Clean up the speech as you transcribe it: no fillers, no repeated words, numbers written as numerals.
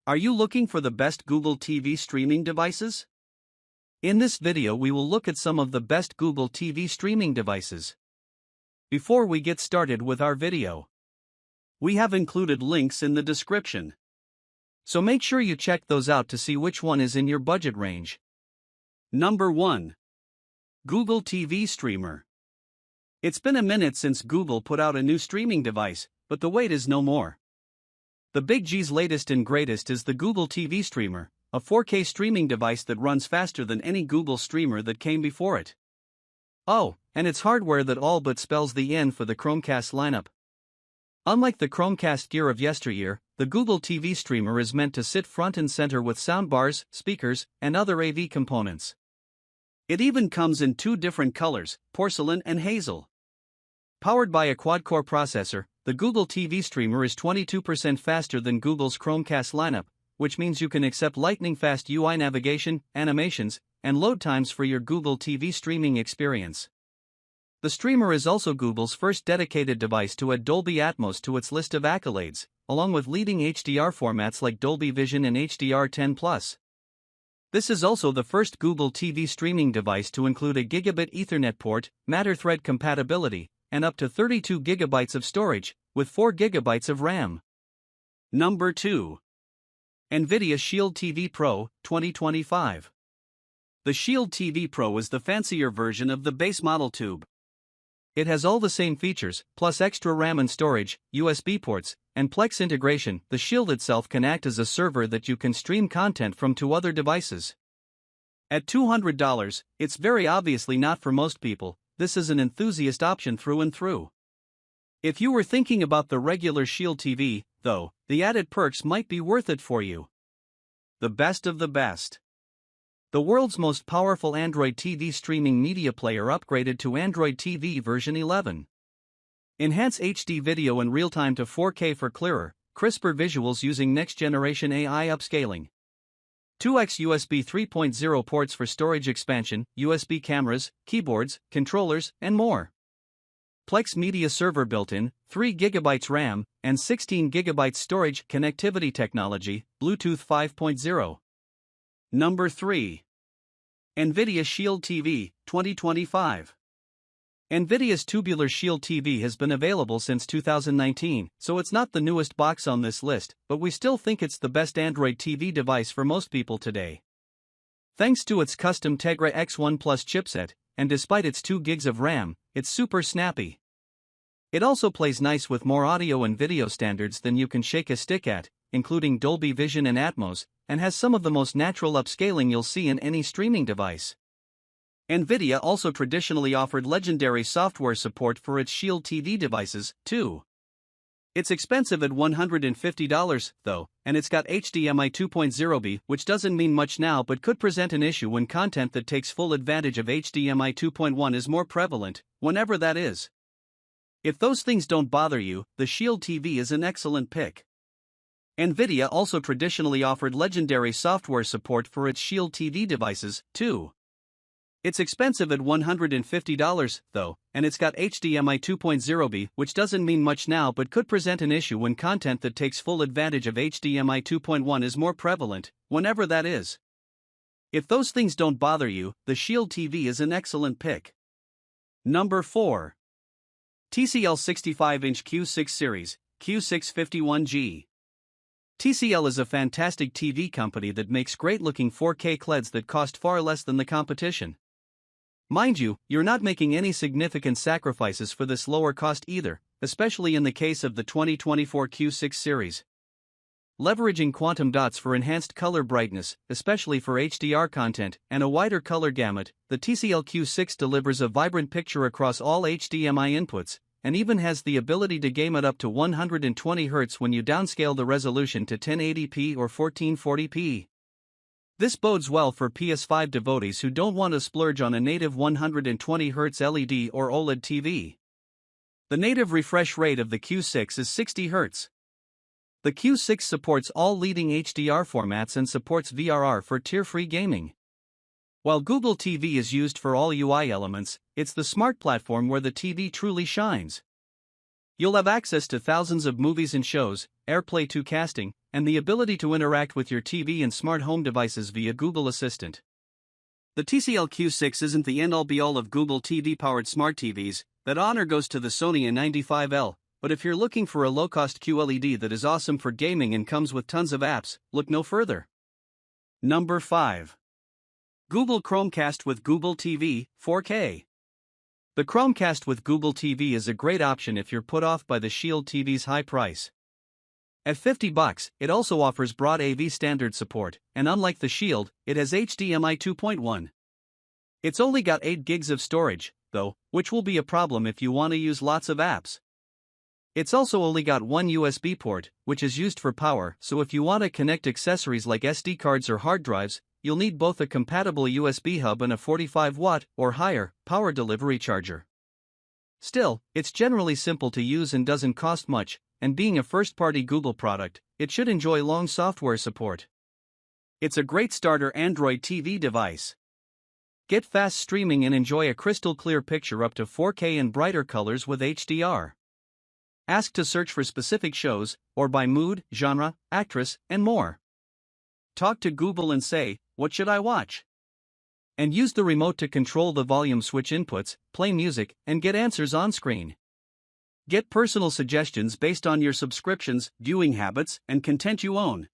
Are you looking for the best Google TV streaming devices? In this video we will look at some of the best Google TV streaming devices. Before we get started with our video, we have included links in the description. So make sure you check those out to see which one is in your budget range. Number 1. Google TV Streamer. It's been a minute since Google put out a new streaming device, but the wait is no more. The Big G's latest and greatest is the Google TV Streamer, a 4K streaming device that runs faster than any Google streamer that came before it. Oh, and it's hardware that all but spells the end for the Chromecast lineup. Unlike the Chromecast gear of yesteryear, the Google TV Streamer is meant to sit front and center with soundbars, speakers, and other AV components. It even comes in two different colors, porcelain and hazel. Powered by a quad-core processor, the Google TV Streamer is 22% faster than Google's Chromecast lineup, which means you can accept lightning-fast UI navigation, animations, and load times for your Google TV streaming experience. The streamer is also Google's first dedicated device to add Dolby Atmos to its list of accolades, along with leading HDR formats like Dolby Vision and HDR10+. This is also the first Google TV streaming device to include a gigabit Ethernet port, Matter thread compatibility, and up to 32 GB of storage, with 4 GB of RAM. Number 2. Nvidia Shield TV Pro, 2025. The Shield TV Pro is the fancier version of the base model tube. It has all the same features, plus extra RAM and storage, USB ports, and Plex integration. The Shield itself can act as a server that you can stream content from to other devices. At $200, it's very obviously not for most people. This is an enthusiast option through and through. If you were thinking about the regular Shield TV, though, the added perks might be worth it for you. The best of the best. The world's most powerful Android TV streaming media player upgraded to Android TV version 11. Enhance HD video in real time to 4K for clearer, crisper visuals using next-generation AI upscaling. 2x USB 3.0 ports for storage expansion, USB cameras, keyboards, controllers, and more. Plex Media Server built-in, 3 GB RAM, and 16 GB storage. Connectivity technology, Bluetooth 5.0. Number 3. Nvidia Shield TV, 2025. Nvidia's tubular Shield TV has been available since 2019, so it's not the newest box on this list, but we still think it's the best Android TV device for most people today. Thanks to its custom Tegra X1 Plus chipset, and despite its 2 GB of RAM, it's super snappy. It also plays nice with more audio and video standards than you can shake a stick at, including Dolby Vision and Atmos, and has some of the most natural upscaling you'll see in any streaming device. Nvidia also traditionally offered legendary software support for its Shield TV devices, too. It's expensive at $150, though, and it's got HDMI 2.0B, which doesn't mean much now but could present an issue when content that takes full advantage of HDMI 2.1 is more prevalent, whenever that is. If those things don't bother you, the Shield TV is an excellent pick. Nvidia also traditionally offered legendary software support for its Shield TV devices, too. It's expensive at $150, though, and it's got HDMI 2.0B, which doesn't mean much now but could present an issue when content that takes full advantage of HDMI 2.1 is more prevalent, whenever that is. If those things don't bother you, the Shield TV is an excellent pick. Number 4. TCL 65-inch Q6 series, Q651G. TCL is a fantastic TV company that makes great-looking 4K CLEDs that cost far less than the competition. Mind you, you're not making any significant sacrifices for this lower cost either, especially in the case of the 2024 Q6 series. Leveraging quantum dots for enhanced color brightness, especially for HDR content, and a wider color gamut, the TCL Q6 delivers a vibrant picture across all HDMI inputs, and even has the ability to game at up to 120 Hz when you downscale the resolution to 1080p or 1440p. This bodes well for PS5 devotees who don't want to splurge on a native 120 Hz LED or OLED TV. The native refresh rate of the Q6 is 60 Hz. The Q6 supports all leading HDR formats and supports VRR for tier-free gaming. While Google TV is used for all UI elements, it's the smart platform where the TV truly shines. You'll have access to thousands of movies and shows, AirPlay 2 casting, and the ability to interact with your TV and smart home devices via Google Assistant. The TCL Q6 isn't the end-all be-all of Google TV-powered smart TVs. That honor goes to the Sony N95L, but if you're looking for a low-cost QLED that is awesome for gaming and comes with tons of apps, look no further. Number 5. Google Chromecast with Google TV 4K. The Chromecast with Google TV is a great option if you're put off by the Shield TV's high price. At $50, it also offers broad AV standard support, and unlike the Shield, it has HDMI 2.1. It's only got 8 gigs of storage, though, which will be a problem if you want to use lots of apps. It's also only got one USB port, which is used for power, so if you want to connect accessories like SD cards or hard drives, you'll need both a compatible USB hub and a 45-watt or higher power delivery charger. Still, it's generally simple to use and doesn't cost much, and being a first-party Google product, it should enjoy long software support. It's a great starter Android TV device. Get fast streaming and enjoy a crystal-clear picture up to 4K and brighter colors with HDR. Ask to search for specific shows, or by mood, genre, actress, and more. Talk to Google and say, "What should I watch?" And use the remote to control the volume switch inputs, play music, and get answers on screen. Get personal suggestions based on your subscriptions, viewing habits, and content you own.